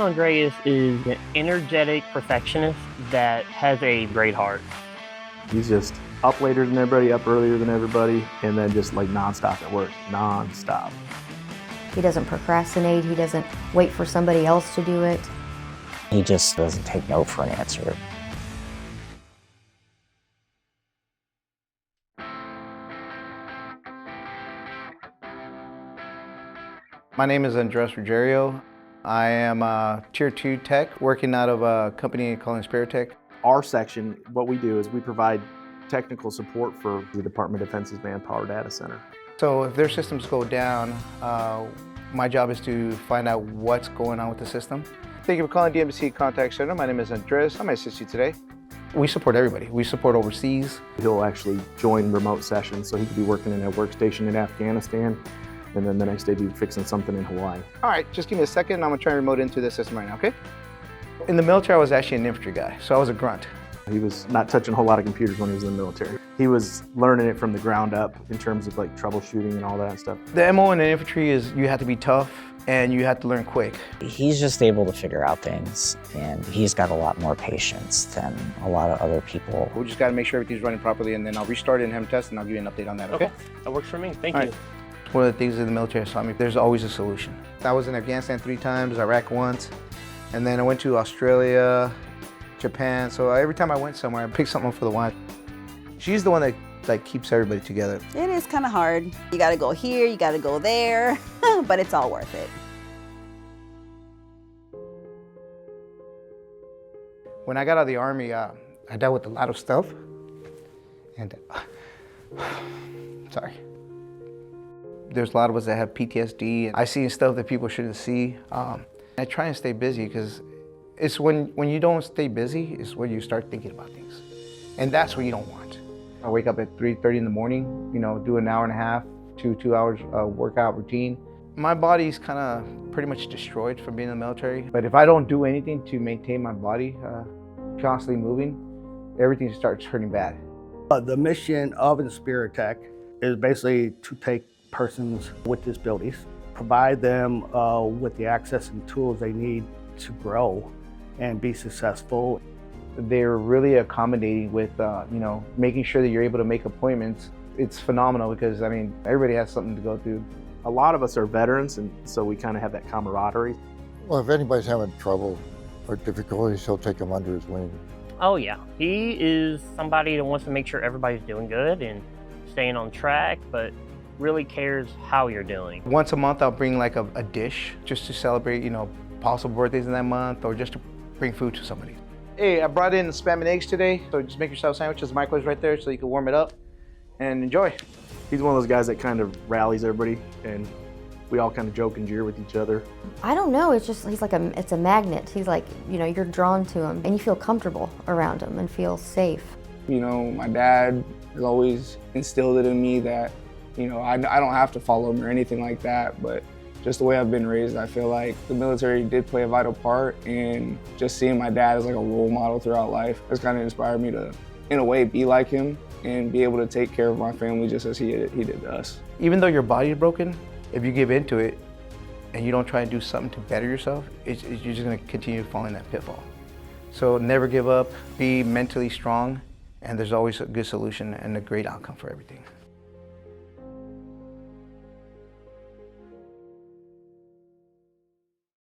Andreas is an energetic perfectionist that has a great heart. He's just up later than everybody, up earlier than everybody, and then just like nonstop at work, nonstop. He doesn't procrastinate, he doesn't wait for somebody else to do it. He just doesn't take no for an answer. My name is Rugerio. I am a Tier 2 tech working out of a company called InspiriTec. Our section, what we do is we provide technical support for the Department of Defense's Manpower Data Center. So if their systems go down, my job is to find out what's going on with the system. Thank you for calling DMC Contact Center. My name is Andres. How may I assist you today? We support everybody. We support overseas. He'll actually join remote sessions, so he could be working in a workstation in Afghanistan, and then the next day be fixing something in Hawaii. All right, just give me a second. I'm gonna try and remote into this system right now, okay? In the military, I was actually an infantry guy, so I was a grunt. He was not touching a whole lot of computers when he was in the military. He was learning it from the ground up in terms of like troubleshooting and all that stuff. The MO in the infantry is you have to be tough and you have to learn quick. He's just able to figure out things, and he's got a lot more patience than a lot of other people. We just gotta make sure everything's running properly, and then I'll restart it and have him test, and I'll give you an update on that, okay? That works for me. Thank All you. right. One of the things in the military taught me, there's always a solution. I was in Afghanistan 3 times, Iraq once, and then I went to Australia, Japan. So every time I went somewhere, I picked something up for the wife. She's the one that like keeps everybody together. It is kind of hard. You got to go here, you got to go there, but it's all worth it. When I got out of the Army, I dealt with a lot of stuff. And, sorry. There's a lot of us that have PTSD. I see stuff that people shouldn't see. I try and stay busy because it's when you don't stay busy is when you start thinking about things. And that's what you don't want. I wake up at 3:30 in the morning, you know, do an hour and a half to 2 hours workout routine. My body's kind of pretty much destroyed from being in the military. But if I don't do anything to maintain my body constantly moving, everything just starts turning bad. The mission of InspiriTec is basically to take persons with disabilities, provide them with the access and tools they need to grow and be successful. They're really accommodating with, you know, making sure that you're able to make appointments. It's phenomenal because, I mean, everybody has something to go through. A lot of us are veterans, and so we kind of have that camaraderie. Well, if anybody's having trouble or difficulties, he'll take them under his wing. Oh yeah, he is somebody that wants to make sure everybody's doing good and staying on track, but really cares how you're doing. Once a month, I'll bring like a dish just to celebrate, you know, possible birthdays in that month, or just to bring food to somebody. Hey, I brought in spam and eggs today, so just make yourself sandwiches. The microwave's right there so you can warm it up and enjoy. He's one of those guys that kind of rallies everybody, and we all kind of joke and jeer with each other. I don't know, it's just, he's like it's a magnet. He's like, you know, you're drawn to him and you feel comfortable around him and feel safe. You know, my dad has always instilled it in me that, you know, I don't have to follow him or anything like that, but just the way I've been raised, I feel like the military did play a vital part, and just seeing my dad as like a role model throughout life has kind of inspired me to, in a way, be like him and be able to take care of my family just as he did to us. Even though your body's broken, if you give into it and you don't try and do something to better yourself, you're just gonna continue to fall in that pitfall. So never give up, be mentally strong, and there's always a good solution and a great outcome for everything.